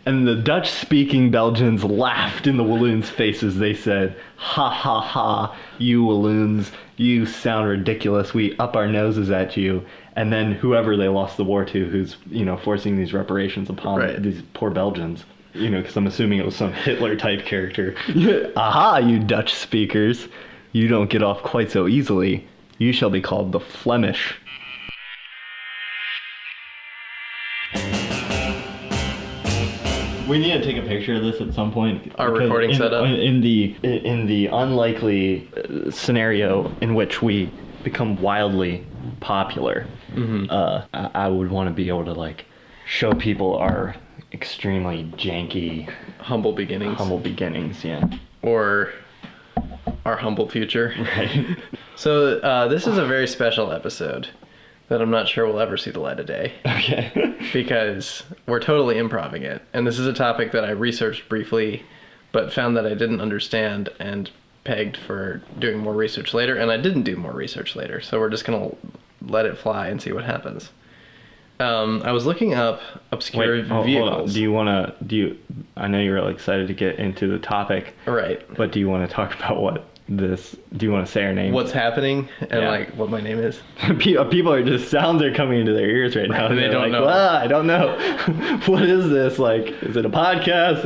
And the Dutch-speaking Belgians laughed in the Walloons' faces. They said, "Ha ha ha, you Walloons, you sound ridiculous. We up our noses at you." And then whoever they lost the war to, who's, forcing these reparations upon these poor Belgians, because I'm assuming it was some Hitler-type character. "Aha, you Dutch speakers, you don't get off quite so easily. You shall be called the Flemish." We need to take a picture of this at some point. Our recording setup. In the unlikely scenario in which we become wildly popular, I would want to be able to show people our extremely janky, humble beginnings. Yeah. Or our humble future. Right. So this is a very special episode that I'm not sure will ever see the light of day. Okay. Because we're totally improvising it. And this is a topic that I researched briefly, but found that I didn't understand and pegged for doing more research later. And I didn't do more research later. So we're just going to let it fly and see what happens. I was looking up obscure vehicles. Hold on. I know you're really excited to get into the topic. Right. But do you want to talk about do you want to say our name? What's happening and what my name is? People are just, sounds are coming into their ears right now. And they don't know. I don't know. What is this? Is it a podcast?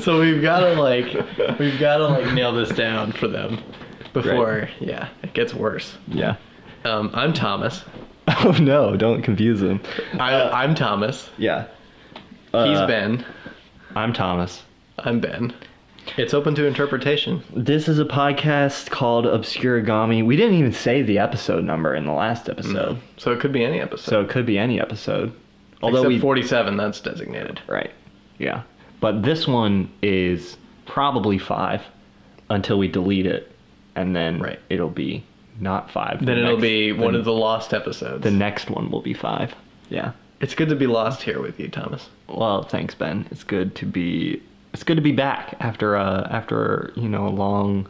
So we've got to nail this down for them before, it gets worse. Yeah. I'm Thomas. Oh no, don't confuse them. I'm Thomas. Yeah. He's Ben. I'm Thomas. I'm Ben. It's open to interpretation. This is a podcast called Obscurigami. We didn't even say the episode number in the last episode. No. So it could be any episode. Although Except 47, that's designated. Right. Yeah. But this one is probably 5 until we delete it. And then it'll be not 5. Then it'll be one of the lost episodes. The next one will be 5. Yeah. It's good to be lost here with you, Thomas. Well, thanks, Ben. It's good to be back after a long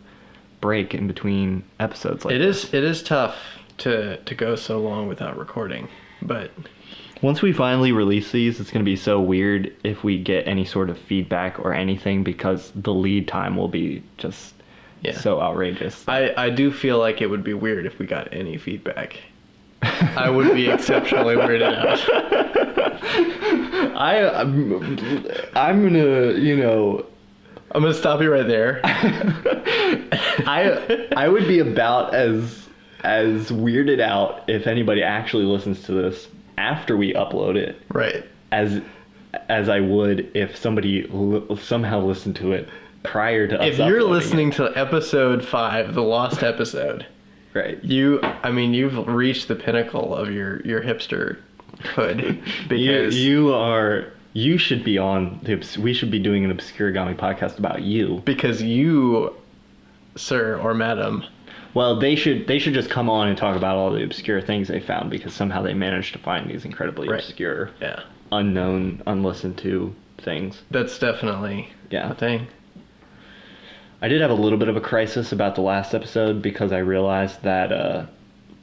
break in between episodes like this. It is tough to go so long without recording, but once we finally release these, it's going to be so weird if we get any sort of feedback or anything, because the lead time will be just so outrageous. I do feel like it would be weird if we got any feedback. I would be exceptionally weirded out. I'm gonna stop you right there. I would be about as weirded out if anybody actually listens to this after we upload it. Right. As I would if somebody somehow listened to it prior to us uploading. If you're listening to episode 5, the lost episode. Right. You've reached the pinnacle of your hipsterhood, because you should be on we should be doing an Obscurigami podcast about you, because you, sir or madam. Well, they should just come on and talk about all the obscure things they found, because somehow they managed to find these incredibly obscure, unknown, unlistened to things. That's definitely a thing. I did have a little bit of a crisis about the last episode, because I realized that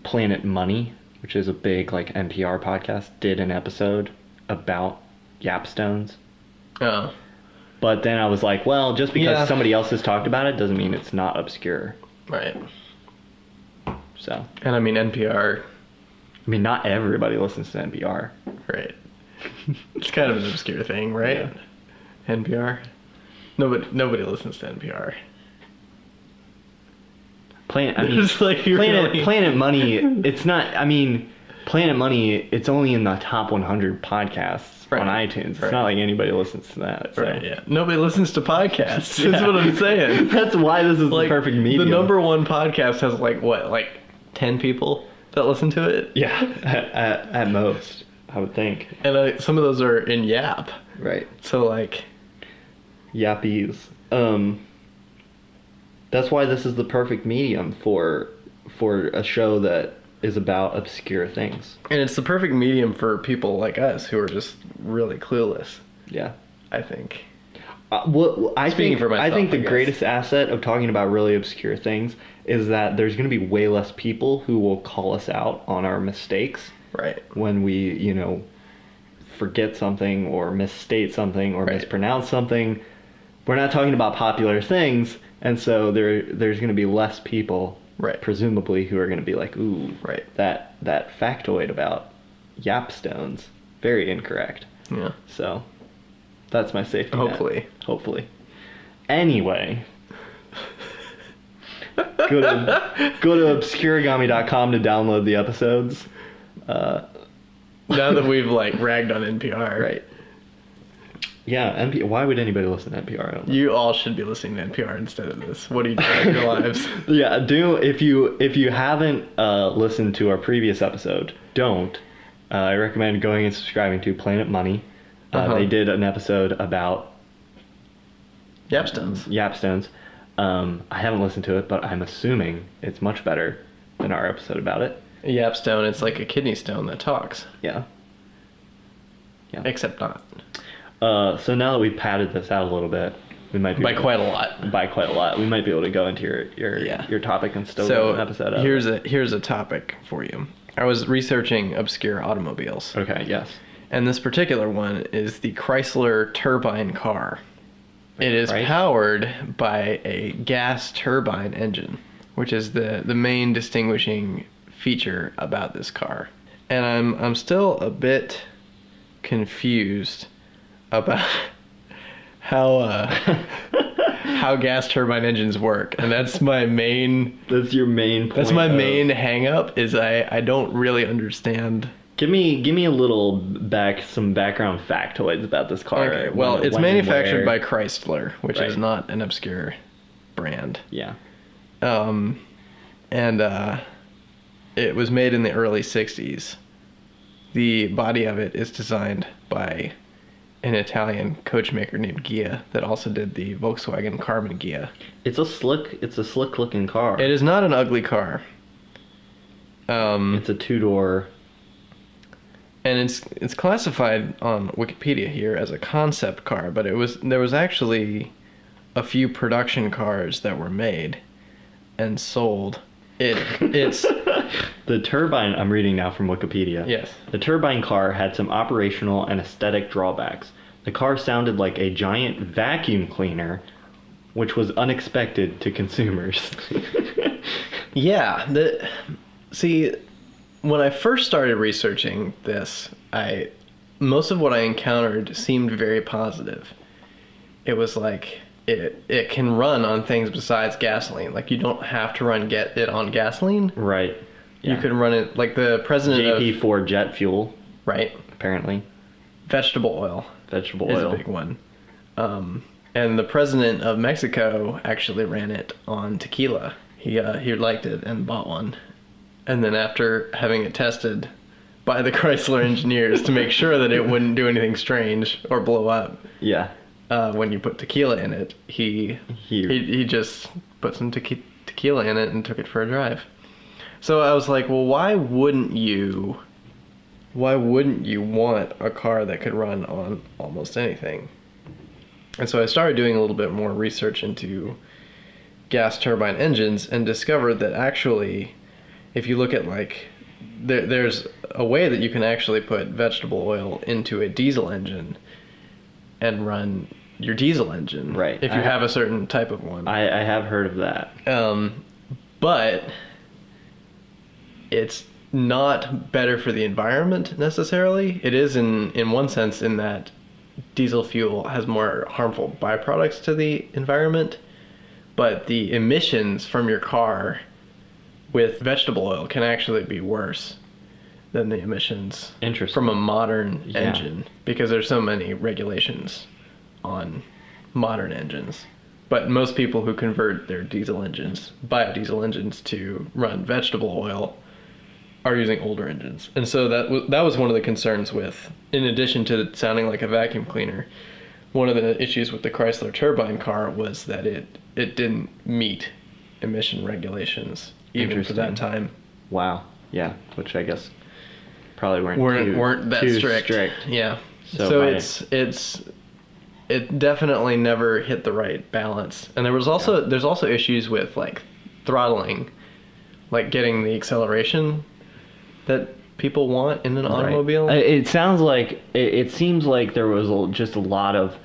Planet Money, which is a big NPR podcast, did an episode about yapstones. Oh. But then I was like, well, just because somebody else has talked about it doesn't mean it's not obscure. Right. So. And NPR. Not everybody listens to NPR. Right. It's kind of an obscure thing, right? Yeah. NPR. Nobody listens to NPR. Planet Money, it's not, Planet Money, it's only in the top 100 podcasts on iTunes. It's not like anybody listens to that. So. Right, yeah. Nobody listens to podcasts. That's what I'm saying. That's why this is the perfect medium. The number 1 podcast has 10 people that listen to it? Yeah, at most, I would think. And some of those are in Yap. Right. So Yappies. That's why this is the perfect medium for a show that is about obscure things. And it's the perfect medium for people like us who are just really clueless. Yeah. I think. I think the greatest asset of talking about really obscure things is that there's going to be way less people who will call us out on our mistakes. Right. When we, forget something or misstate something or Right. mispronounce something. We're not talking about popular things, and so there's going to be less people, Right. presumably, who are going to be like, ooh, Right. that factoid about yapstones, very incorrect. Yeah. So that's my safety net. Hopefully. Anyway, go to obscurigami.com to download the episodes. Now that we've like ragged on NPR, Right. Yeah, why would anybody listen to NPR? I don't know. You all should be listening to NPR instead of this. What are you doing with your lives? Yeah, if you haven't listened to our previous episode, don't. I recommend going and subscribing to Planet Money. They did an episode about Yapstones. Yapstones. I haven't listened to it, but I'm assuming it's much better than our episode about it. A yapstone, it's like a kidney stone that talks. Yeah. Except not. So now that we've padded this out a little bit, we might be By quite a lot. By quite a lot, we might be able to go into your topic and still do an episode. Here's a topic for you. I was researching obscure automobiles. Okay. Yes. And this particular one is the Chrysler Turbine car. It is Right. powered by a gas turbine engine, which is the main distinguishing feature about this car. And I'm still a bit confused about how gas turbine engines work, and that's my main. That's your main point. That's my main hang up, is I don't really understand. Give me a little some background factoids about this car. Okay, well, it's when and manufactured where. by Chrysler, which is Right. not an obscure brand. Yeah. It was made in the early 60s. The body of it is designed by an Italian coachmaker named Ghia that also did the Volkswagen Carbon Ghia. It's a slick looking car. It is not an ugly car. It's a 2-door. And it's classified on Wikipedia here as a concept car, but there was actually a few production cars that were made and sold. It's The turbine, I'm reading now from Wikipedia. Yes. The turbine car had some operational and aesthetic drawbacks. The car sounded like a giant vacuum cleaner, which was unexpected to consumers. Yeah, see, when I first started researching this, most of what I encountered seemed very positive. It was like it can run on things besides gasoline. Like, you don't have to get it on gasoline. Right. You could run it like the president JP4 jet fuel, right? apparently. Vegetable oil. Vegetable is oil. a big one. And the president of Mexico actually ran it on tequila. He liked it and bought one. And then after having it tested by the Chrysler engineers to make sure that it wouldn't do anything strange or blow up, Yeah. when you put tequila in it, he just put some tequila in it and took it for a drive. So I was like, well, why wouldn't you want a car that could run on almost anything? And so I started doing a little bit more research into gas turbine engines and discovered that actually, if you look at there's a way that you can actually put vegetable oil into a diesel engine and run your diesel engine. Right. If you have a certain type of one. I have heard of that. But it's not better for the environment necessarily. It is in one sense, in that diesel fuel has more harmful byproducts to the environment, but the emissions from your car with vegetable oil can actually be worse than the emissions from a modern engine, because there's so many regulations on modern engines. But most people who convert their biodiesel engines to run vegetable oil are using older engines. And so that was one of the concerns with, in addition to it sounding like a vacuum cleaner, one of the issues with the Chrysler turbine car was that it didn't meet emission regulations even for that time. Wow. Yeah, which I guess probably weren't that too strict. Yeah. So it definitely never hit the right balance. And there's also issues with like throttling, like getting the acceleration that people want in an automobile. It sounds like it seems like there was just a lot of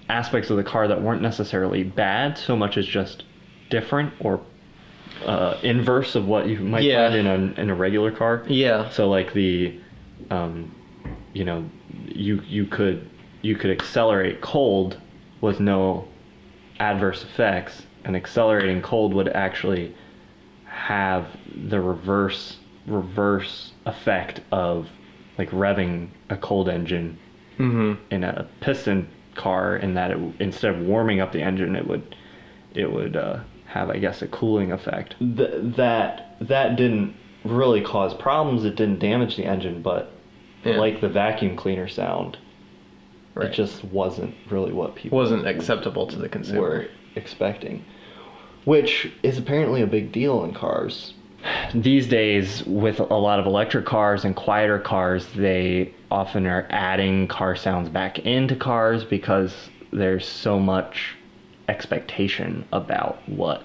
aspects of the car that weren't necessarily bad so much as just different or inverse of what you might find in a regular car. Yeah. So like the you know, you could accelerate cold with no adverse effects, and accelerating cold would actually have the reverse effect of like revving a cold engine in a piston car, in that instead of warming up the engine, it would have, I guess, a cooling effect. That didn't really cause problems. It didn't damage the engine, but like the vacuum cleaner sound, it just wasn't really what people wasn't acceptable to the consumer were expecting, which is apparently a big deal in cars. These days, with a lot of electric cars and quieter cars, they often are adding car sounds back into cars because there's so much expectation about what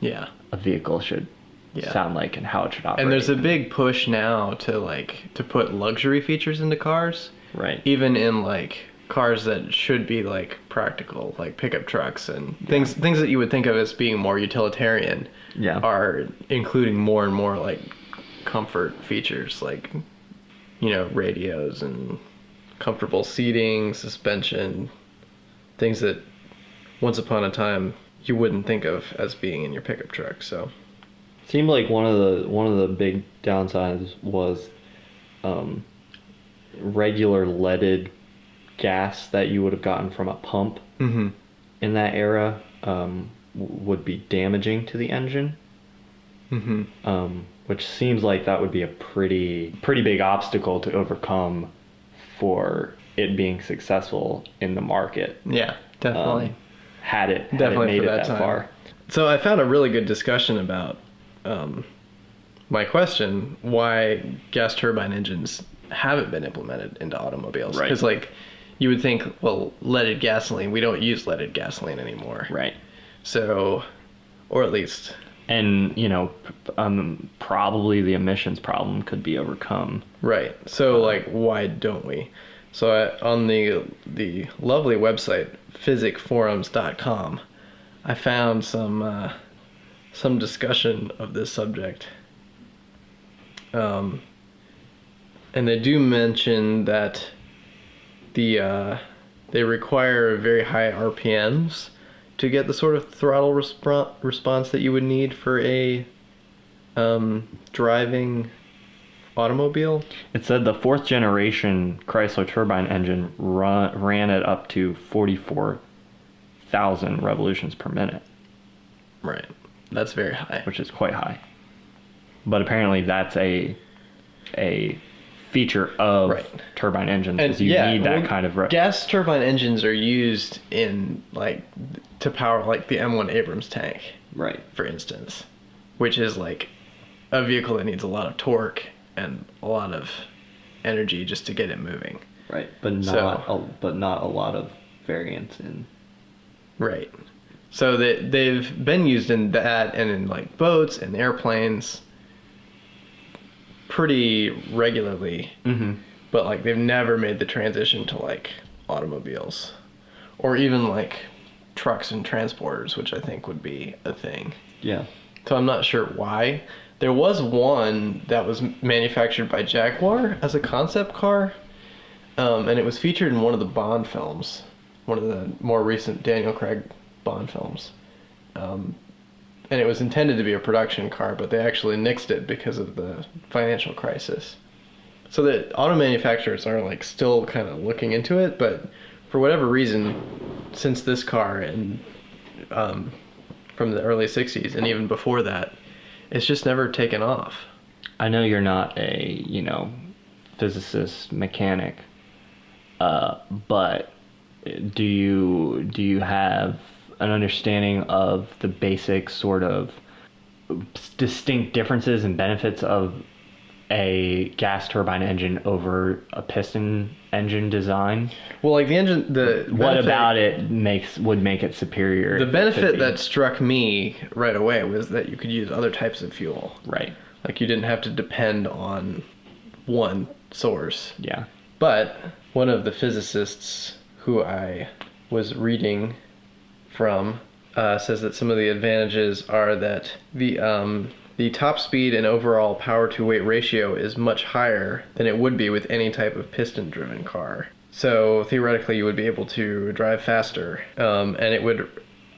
a vehicle should sound like and how it should operate. And there's a big push now to put luxury features into cars. Right. Even in like cars that should be like practical, like pickup trucks and things that you would think of as being more utilitarian are including more and more like comfort features, like, you know, radios and comfortable seating, suspension, things that once upon a time you wouldn't think of as being in your pickup truck. So seemed like one of the big downsides was regular leaded gas that you would have gotten from a pump in that era would be damaging to the engine, which seems like that would be a pretty big obstacle to overcome for it being successful in the market. Yeah, definitely. Had it made it that far. So I found a really good discussion about my question, why gas turbine engines haven't been implemented into automobiles. Right. Because like you would think, well, leaded gasoline, we don't use leaded gasoline anymore. Right. So, or at least. And, you know, probably the emissions problem could be overcome. Right. So like, why don't we? So on the lovely website, physicforums.com, I found some discussion of this subject. And they do mention that they require very high RPMs to get the sort of throttle response that you would need for a driving automobile. It said the 4th generation Chrysler turbine engine ran at up to 44,000 revolutions per minute. Right. That's very high. Which is quite high. But apparently that's a feature of turbine engines, because you need that kind of... gas turbine engines are used in, like, to power, like, the M1 Abrams tank. Right. For instance. Which is, like, a vehicle that needs a lot of torque and a lot of energy just to get it moving. Right. But not a lot of variance in... Right. So they've been used in that and in, like, boats and airplanes pretty regularly, but like they've never made the transition to like automobiles or even like trucks and transporters, which I think would be a thing. Yeah. So I'm not sure why. There was one that was manufactured by Jaguar as a concept car, and it was featured in one of the Bond films, one of the more recent Daniel Craig Bond films. And it was intended to be a production car, but they actually nixed it because of the financial crisis. So the auto manufacturers are like still kind of looking into it, but for whatever reason, since this car and from the early 60s and even before that, it's just never taken off. I know you're not a, physicist, mechanic, but do you have an understanding of the basic sort of distinct differences and benefits of a gas turbine engine over a piston engine design? Well, like the engine, what about it would make it superior? The benefit that struck me right away was that you could use other types of fuel. Right. Like, you didn't have to depend on one source. Yeah. But one of the physicists who I was reading from says that some of the advantages are that the top speed and overall power to weight ratio is much higher than it would be with any type of piston driven car. So theoretically you would be able to drive faster, and it would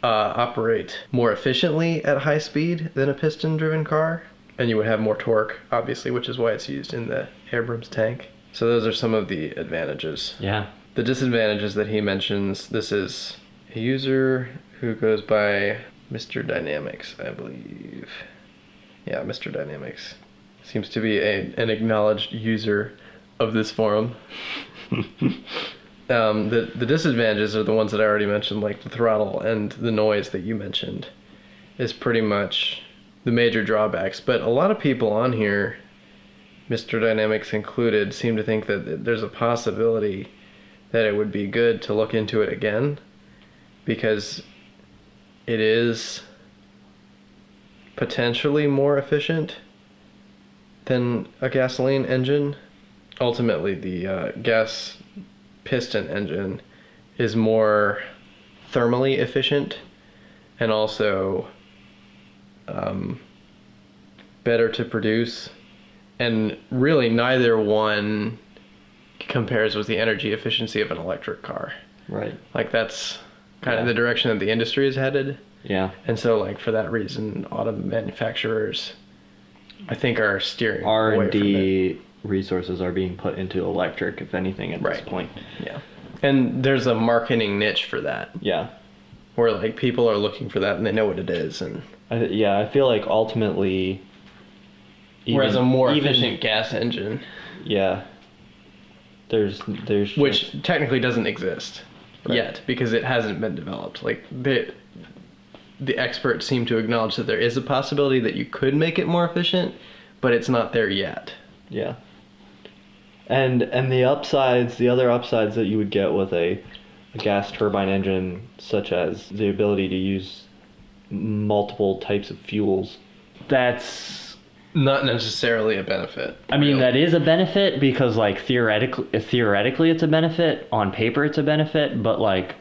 operate more efficiently at high speed than a piston driven car, and you would have more torque, obviously, which is why it's used in the Abrams tank. So those are some of the advantages. Yeah. The disadvantages that he mentions, this is a user who goes by Mr. Dynamics, I believe. Yeah, Mr. Dynamics. Seems to be an acknowledged user of this forum. The disadvantages are the ones that I already mentioned, like the throttle and the noise that you mentioned, is pretty much the major drawbacks. But a lot of people on here, Mr. Dynamics included, seem to think that there's a possibility that it would be good to look into it again, because it is potentially more efficient than a gasoline engine. Ultimately, the gas piston engine is more thermally efficient and also better to produce, and really neither one compares with the energy efficiency of an electric car. Right. Like, that's kind of the direction that the industry is headed. Yeah. And so, like, for that reason, auto manufacturers, I think, are steering away from it. R&D resources are being put into electric, if anything, at this point. Yeah. And there's a marketing niche for that, Yeah. where, like, people are looking for that and they know what it is. And I feel like ultimately... whereas a more efficient gas engine... Yeah. There's which technically doesn't exist yet, because it hasn't been developed. Like, the experts seem to acknowledge that there is a possibility that you could make it more efficient, but it's not there yet. Yeah. And the other upsides that you would get with a gas turbine engine, such as the ability to use multiple types of fuels, that's... not necessarily a benefit. I mean, that is a benefit, because, like, theoretically it's a benefit. On paper it's a benefit, but, like,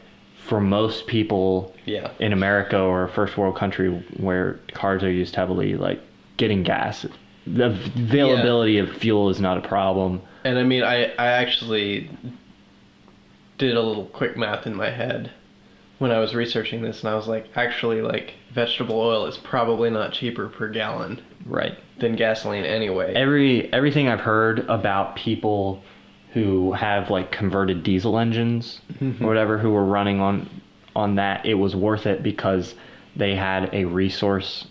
for most people in America or a first world country where cars are used heavily, like, getting gas, the availability of fuel is not a problem. And I mean, I actually did a little quick math in my head when I was researching this, and I was like, actually, like, vegetable oil is probably not cheaper per gallon than gasoline anyway. Everything I've heard about people who have, like, converted diesel engines or whatever, who were running on that, it was worth it because they had a resource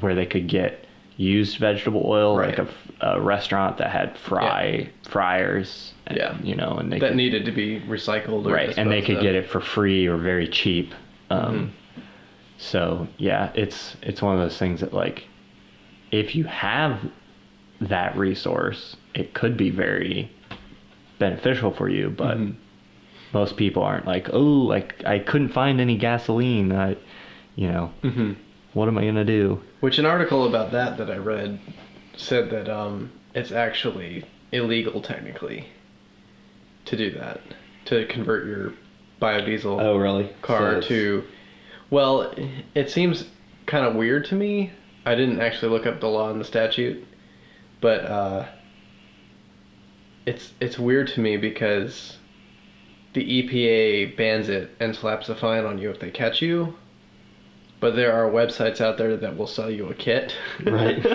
where they could get used vegetable oil, like a restaurant that had fryers, and, you know, and they needed to be recycled, or and they could get it for free or very cheap. So yeah, it's one of those things that, like, if you have that resource, it could be very beneficial for you, but most people aren't like, oh, like, I couldn't find any gasoline, what am I gonna do? Which, an article about that I read said that it's actually illegal technically to do that, to convert your biodiesel car to... Well, it seems kind of weird to me. I didn't actually look up the law and the statute, but it's weird to me because the EPA bans it and slaps a fine on you if they catch you. But there are websites out there that will sell you a kit. Right.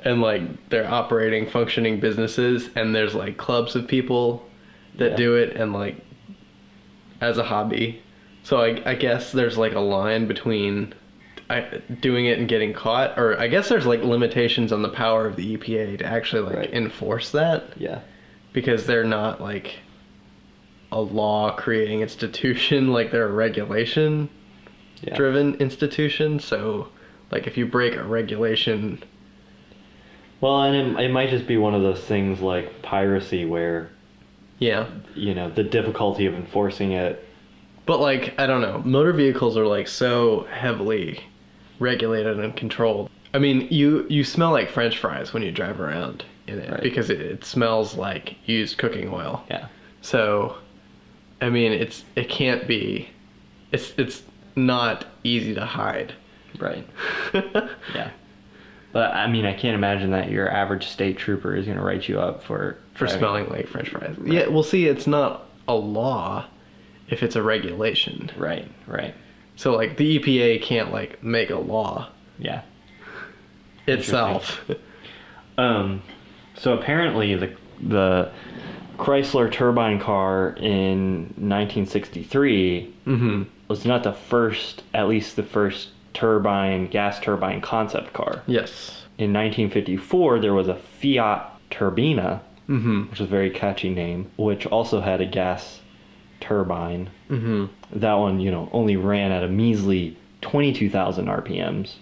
And, like, they're operating, functioning businesses, and there's, like, clubs of people that do it, and, like, as a hobby. So I guess there's, like, a line between doing it and getting caught, or I guess there's, like, limitations on the power of the EPA to actually, like, enforce that. Yeah. Because they're not, like, a law-creating institution, like, they're a regulation driven institution. So, like, if you break a regulation, well, and it might just be one of those things like piracy where the difficulty of enforcing it. But, like, I don't know, motor vehicles are, like, so heavily regulated and controlled. I mean, you smell like French fries when you drive around in it, Right. because it smells like used cooking oil. Yeah. So, I mean, it can't be, it's not easy to hide. Right. Yeah. But I mean, I can't imagine that your average state trooper is going to write you up for driving. Smelling like French fries. Right. Yeah, well, see, it's not a law if it's a regulation. Right. Right. So, like, the EPA can't, like, make a law Yeah. itself. So apparently the Chrysler turbine car in 1963 was not the first, at least the first gas turbine concept car. Yes. In 1954, there was a Fiat Turbina, which is a very catchy name, which also had a gas turbine. That one, only ran at a measly 22,000 RPMs.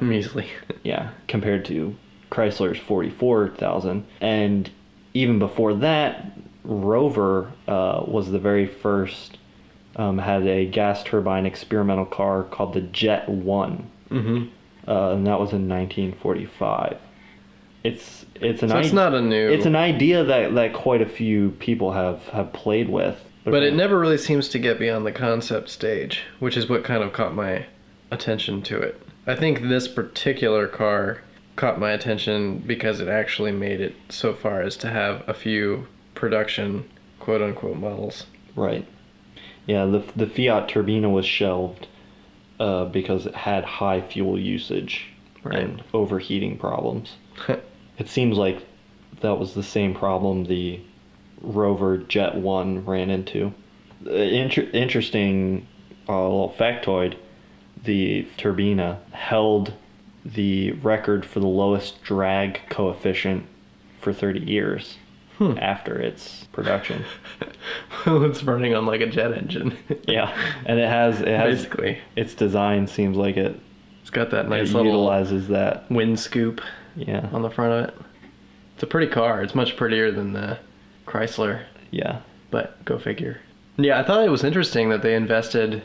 Measly. Yeah, compared to Chrysler's 44,000. And even before that, Rover was the very first, had a gas turbine experimental car called the Jet 1. And that was in 1945. It's not a new... It's an idea that quite a few people have played with. But it never really seems to get beyond the concept stage, which is what kind of caught my attention to it. I think this particular car caught my attention because it actually made it so far as to have a few production quote-unquote models. Right. Yeah, the Fiat Turbina was shelved because it had high fuel usage and overheating problems. It seems like that was the same problem the Rover Jet 1 ran into. Interesting little factoid, the Turbina held the record for the lowest drag coefficient for 30 years after its production. Well, it's running on like a jet engine. Yeah, and it has basically, its design seems like it's got that nice it little utilizes that wind scoop on the front of it. It's a pretty car. It's much prettier than the Chrysler. Yeah. But go figure. Yeah, I thought it was interesting that they invested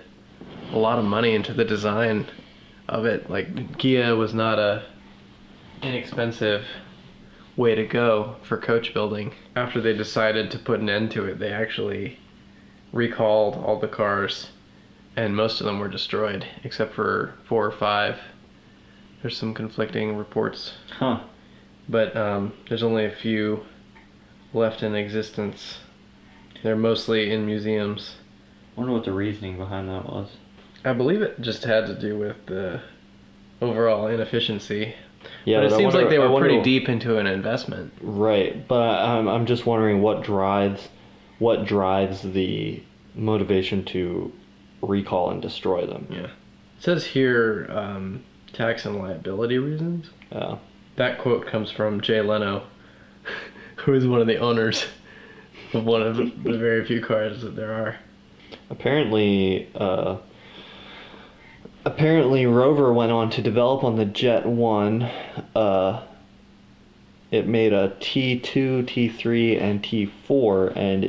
a lot of money into the design of it. Like, Kia was not a inexpensive way to go for coach building. After they decided to put an end to it, they actually recalled all the cars, and most of them were destroyed, except for 4 or 5. There's some conflicting reports. But there's only a few left in existence. They're mostly in museums. I wonder what the reasoning behind that was. I believe it just had to do with the overall inefficiency. Yeah, but it seems like they were pretty deep into an investment. Right, but I'm just wondering what drives the motivation to recall and destroy them. Yeah. It says here tax and liability reasons. Yeah. That quote comes from Jay Leno, who is one of the owners of one of the very few cars that there are. Apparently Rover went on to develop on the Jet 1. It made a T2, T3, and T4, and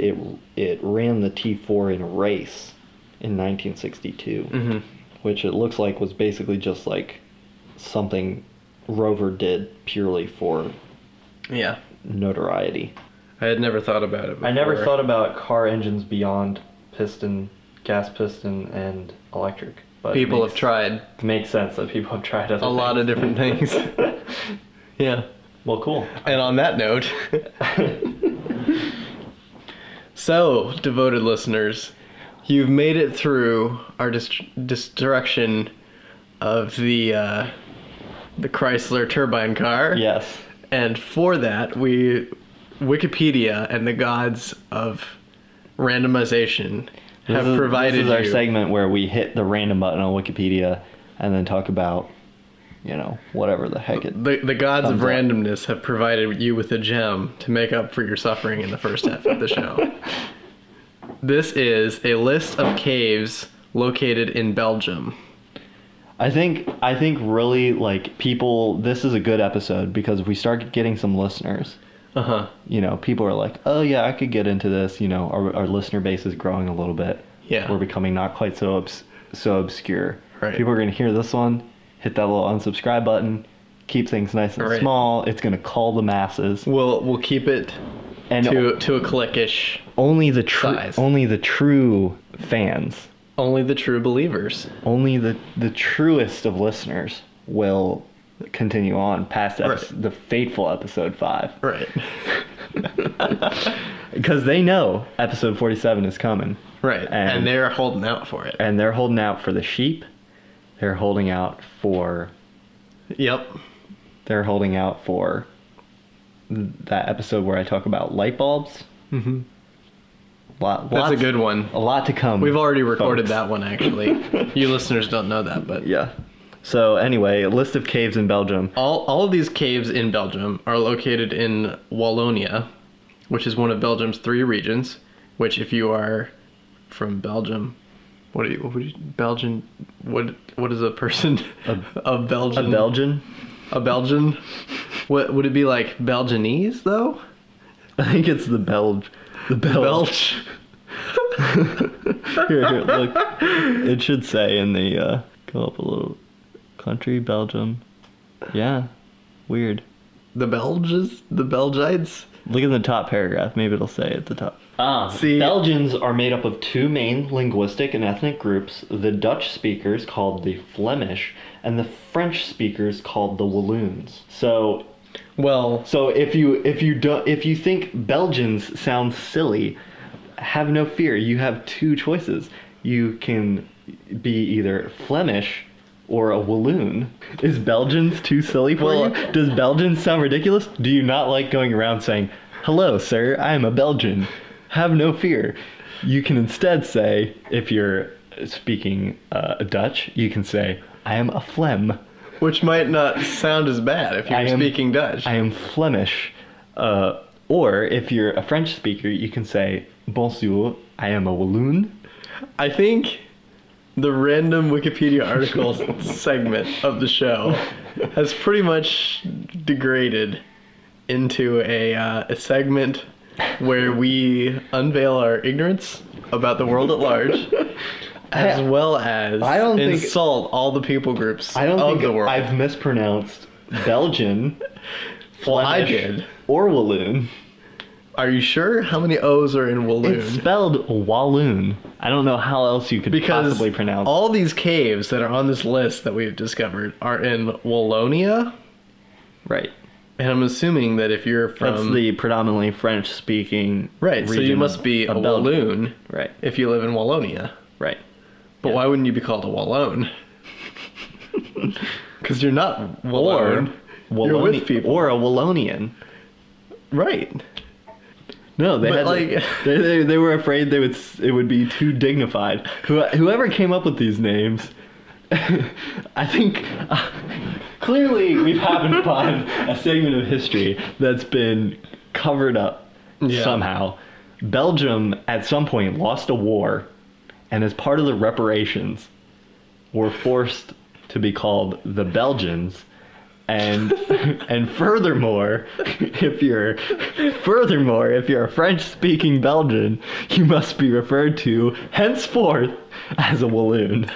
it ran the T4 in a race in 1962, which it looks like was basically just like something Rover did purely for notoriety. I had never thought about it before. I never thought about car engines beyond piston, gas piston, and electric. But people have tried. It makes sense that people have tried other a lot of different things. Yeah. Well, cool. And on that note, so, devoted listeners, you've made it through our destruction of the Chrysler turbine car. Yes. And for that, Wikipedia and the gods of randomization have provided This is our segment where we hit the random button on Wikipedia and then talk about, whatever the heck it The gods of randomness have provided you with a gem to make up for your suffering in the first half of the show. This is a list of caves located in Belgium. I think really, like, people, this is a good episode because if we start getting some listeners, people are like, oh yeah, I could get into this, our listener base is growing a little bit. Yeah. We're becoming not quite so obscure. Right. People are going to hear this one hit that little unsubscribe button, keep things nice and Right. small. It's going to call the masses. We'll keep it And to a cliquish. only the true fans, Only the true believers. only the truest of listeners will continue on past the fateful episode 5. Right. Because they know episode 47 is coming. Right. And they're holding out for it. And they're holding out for the sheep. They're holding out for... Yep. They're holding out for that episode where I talk about light bulbs. Mm-hmm. That's That's a good one. A lot to come. We've already recorded folks. that one, actually. You listeners don't know that, but... Yeah. So anyway, a list of caves in Belgium. All of these caves in Belgium are located in Wallonia, which is one of Belgium's 3 regions, which if you are from Belgium... What is a person of Belgium? A Belgian? A Belgian? What would it be like Belgianese though? I think it's the Belge. The Belge. Here, look. It should say in the go up a little. Country, Belgium. Yeah. Weird. The Belges? The Belgites? Look at the top paragraph. Maybe it'll say at the top. See, Belgians are made up of 2 main linguistic and ethnic groups: the Dutch speakers, called the Flemish, and the French speakers, called the Walloons. So if you think Belgians sound silly, have no fear. You have 2 choices. You can be either Flemish or a Walloon. Is Belgians too silly for you? Does Belgians sound ridiculous? Do you not like going around saying, "Hello, sir, I am a Belgian"? Have no fear. You can instead say, if you're speaking Dutch, you can say, "I am a Flem." which might not sound as bad if you're speaking Dutch. I am Flemish. Or if you're a French speaker, you can say, "Bonjour, I am a Walloon." I think the random Wikipedia articles segment of the show has pretty much degraded into a segment where we unveil our ignorance about the world at large, as well as insult all the people groups of the world. I've mispronounced Belgian, Well, I Flemish, did. or Walloon. Are you sure? How many O's are in Walloon? It's spelled Walloon. I don't know how else you could possibly pronounce it. All these caves that are on this list that we've discovered are in Wallonia. Right. And I'm assuming that if you're from... That's the predominantly French-speaking Right, so you region must be a of Belgium. Walloon Right. if you live in Wallonia. Right. But Yeah. why wouldn't you be called a Wallone? Because you're not Wallone. You're with people. Or a Wallonian. Right. No, they But, had they were afraid it would be too dignified. Whoever came up with these names, I think clearly we've happened upon a segment of history that's been covered up somehow. Belgium at some point lost a war, and as part of the reparations, were forced to be called the Belgians. And furthermore, if you're a French-speaking Belgian, you must be referred to henceforth as a Walloon.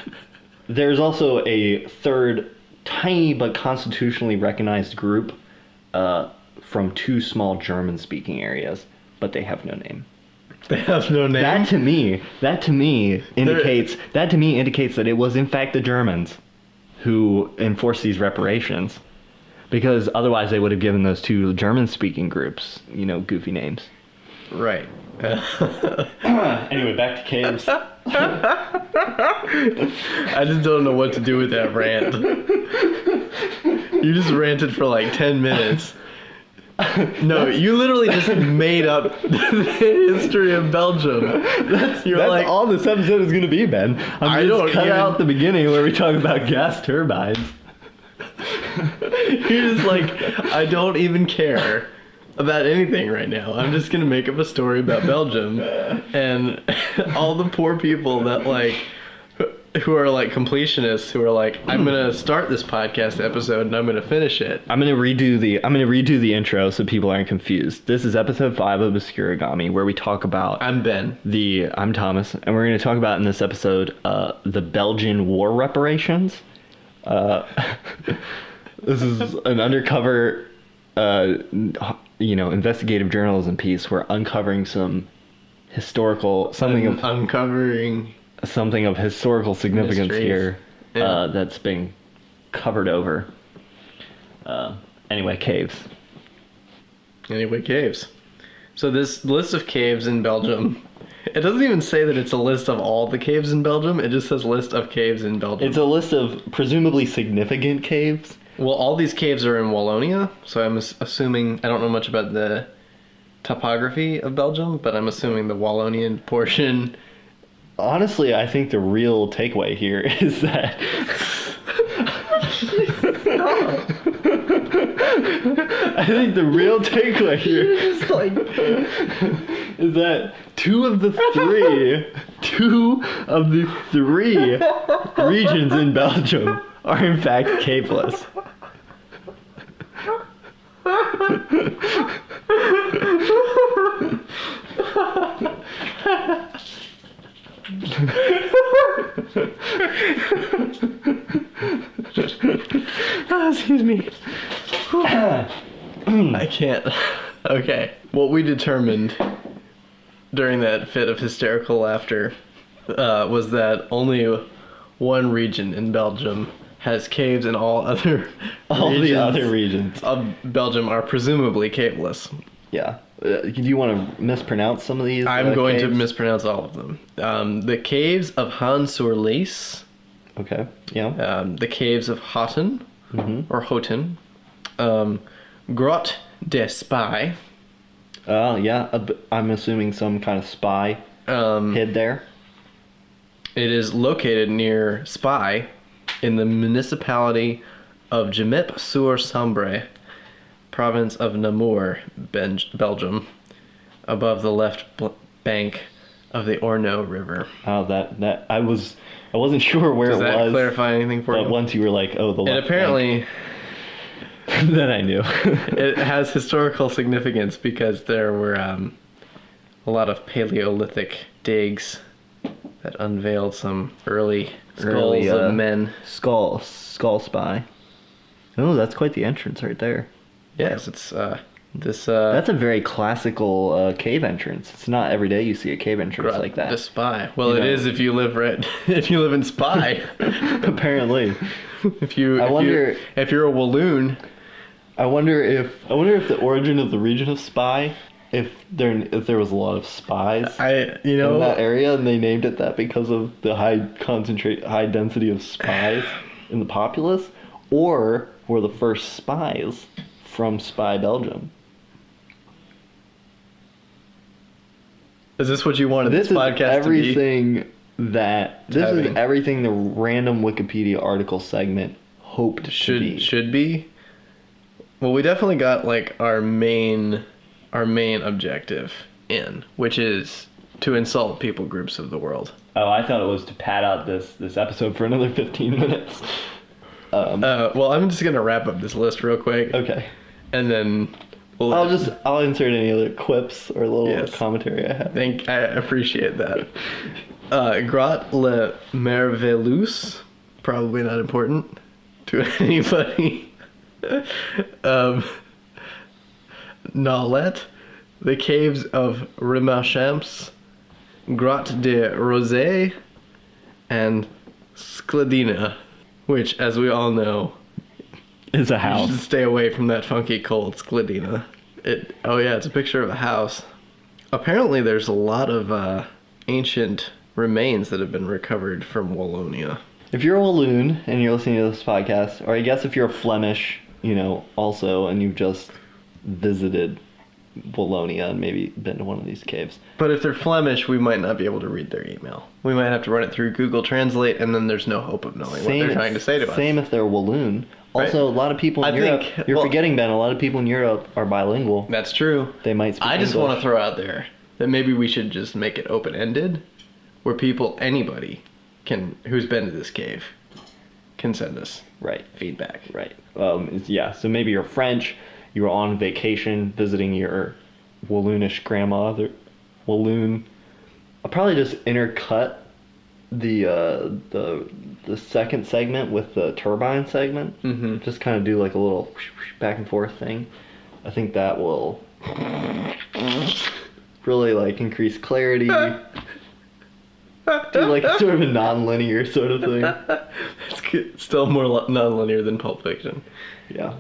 There's also a third, tiny but constitutionally recognized group from 2 small German-speaking areas, but they have no name. They have no name. That to me indicates that it was in fact the Germans who enforced these reparations. Because otherwise they would have given those 2 German-speaking groups, goofy names. Right. Anyway, back to caves. I just don't know what to do with that rant. You just ranted for like 10 minutes. No, you literally just made up the history of Belgium. That's all this episode is going to be, Ben. I'm going to cut out the beginning where we talk about gas turbines. You're just like, I don't even care about anything right now. I'm just gonna make up a story about Belgium and all the poor people that who are like completionists who are like, I'm gonna start this podcast episode and I'm gonna finish it. I'm gonna redo the intro so people aren't confused. This is episode 5 of Obscurigami, where we talk about I'm Ben. I'm Thomas, and we're gonna talk about in this episode the Belgian war reparations. This is an undercover, investigative journalism piece. We're uncovering some historical uncovering something of historical significance mysteries. here Yeah. that's been covered over. Anyway, caves. Anyway, caves. So this list of caves in Belgium, it doesn't even say that it's a list of all the caves in Belgium. It just says list of caves in Belgium. It's a list of presumably significant caves. Well, all these caves are in Wallonia, so I'm assuming, I don't know much about the topography of Belgium, but I'm assuming the Wallonian portion. Honestly, I think the real takeaway here is that I think the real takeaway here is that two of the three regions in Belgium are in fact caveless. Excuse me. I can't. Okay. What we determined during that fit of hysterical laughter was that only one region in Belgium has caves, and all the other regions of Belgium are presumably caveless. Yeah. Do you want to mispronounce some of these? I'm going to caves? mispronounce all of them. The caves of Han-sur-Lys. Okay. Yeah. The caves of Hotten, or Hoten. Grotte des Spy. Yeah. I'm assuming some kind of spy hid there. It is located near Spy in the municipality of Gemep-sur-Sambre, province of Namur, Belgium, above the left bank of the Orno River. Oh, that I wasn't sure where Does it that was. clarify anything for But you? once you were like, oh, the left And apparently, bank, then I knew. it has historical significance because there were a lot of Paleolithic digs that unveiled some early skulls of men. Skull spy. Oh, that's quite the entrance right there. Yes, it's this. That's a very classical cave entrance. It's not every day you see a cave entrance like that. The Spy. Well, You it know. is if you live if you live in Spy. Apparently. if you're a Walloon. I wonder if the origin of the region of Spy, if there was a lot of spies in that area, and they named it that because of the high density of spies in the populace, or were the first spies from Spy, Belgium. Is this what you wanted this podcast everything that this having. is everything the random Wikipedia article segment hoped to be. Should be? Well, we definitely got like our main objective in, which is to insult people groups of the world. Oh, I thought it was to pad out this episode for another 15 minutes. Well, I'm just gonna wrap up this list real quick. Okay. And then I'll insert any other quips or little Yes. commentary I have. I appreciate that. Grotte le Merveilleuse, probably not important to anybody. Nolette, the caves of Remarchamps, Grotte de Rosé, and Skladina, which, as we all know, It's a you house. should stay away from that funky cold Skladina. It's a picture of a house. Apparently there's a lot of ancient remains that have been recovered from Wallonia. If you're a Walloon and you're listening to this podcast, or I guess if you're a Flemish, also, and you've just visited Wallonia and maybe been to one of these caves. But if they're Flemish, we might not be able to read their email. We might have to run it through Google Translate, and then there's no hope of knowing what they're trying to say to us. Same if they're Walloon. Also, Right. a lot of people in Europe, you're forgetting, Ben, a lot of people in Europe are bilingual. That's true. They might speak I just English. want to throw out there that maybe we should just make it open-ended, where anybody who's been to this cave can send us feedback. Right. So maybe you're French, you were on vacation visiting your Walloonish grandma, Walloon. I'll probably just intercut the second segment with the turbine segment. Mm-hmm. Just kind of do like a little back and forth thing. I think that will really like increase clarity. Do like sort of a non-linear sort of thing. It's good. Still more non-linear than Pulp Fiction. Yeah.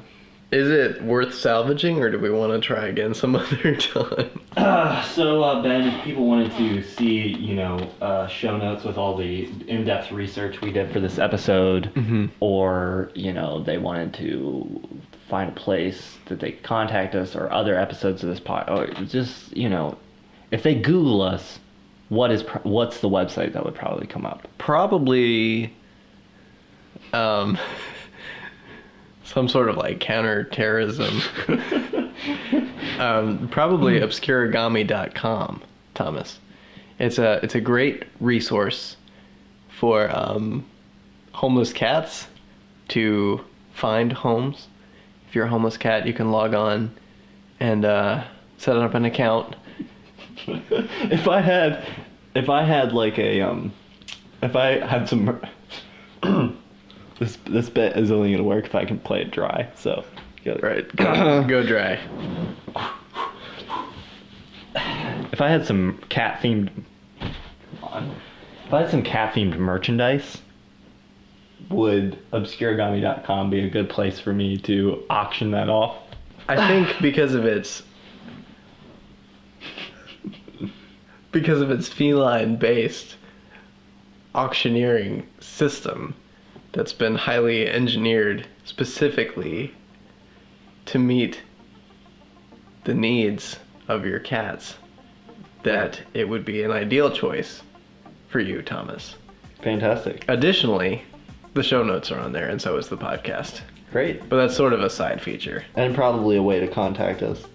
Is it worth salvaging, or do we want to try again some other time? So Ben, if people wanted to see, show notes with all the in-depth research we did for this episode, Mm-hmm. or, they wanted to find a place that they could contact us, or other episodes of this pod, or just, if they Google us, what's the website that would probably come up? Probably some sort of like counter-terrorism. Probably obscurigami.com, Thomas. It's a great resource for homeless cats to find homes. If you're a homeless cat, you can log on and set up an account. If I had some this bit is only gonna work if I can play it dry, so Right, go dry. If I had some cat themed merchandise, would obscurigami.com be a good place for me to auction that off? I think because of its feline-based auctioneering system that's been highly engineered specifically to meet the needs of your cats, that it would be an ideal choice for you, Thomas. Fantastic. Additionally, the show notes are on there, and so is the podcast. Great. But that's sort of a side feature. And probably a way to contact us.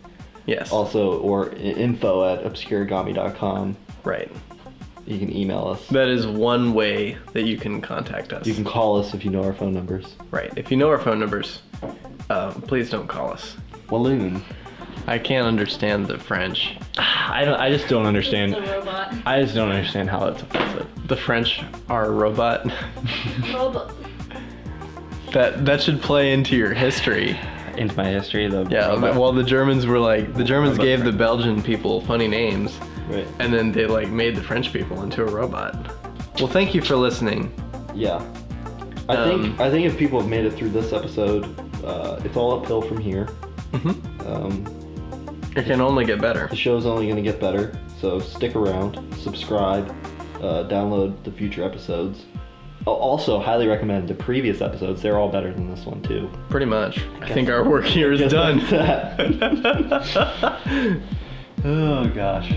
Yes. Also, or info@obscurigami.com. Right. You can email us. That is one way that you can contact us. You can call us if you know our phone numbers. Right. If you know our phone numbers, please don't call us. Walloon. I can't understand the French. I just don't understand. It's a robot. I just don't understand how that's offensive. The French are a robot. Robot. That should play into your history. Into my history, Yeah. Well, the Germans Robot gave the French. Belgian people funny names, Right. and then they made the French people into a robot. Well, thank you for listening. Yeah. I think if people have made it through this episode, it's all uphill from here. It can only get better. The show's only going to get better, so stick around, subscribe, download the future episodes. Also, highly recommend the previous episodes. They're all better than this one, too. Pretty much. I think our work here is done. Oh, gosh.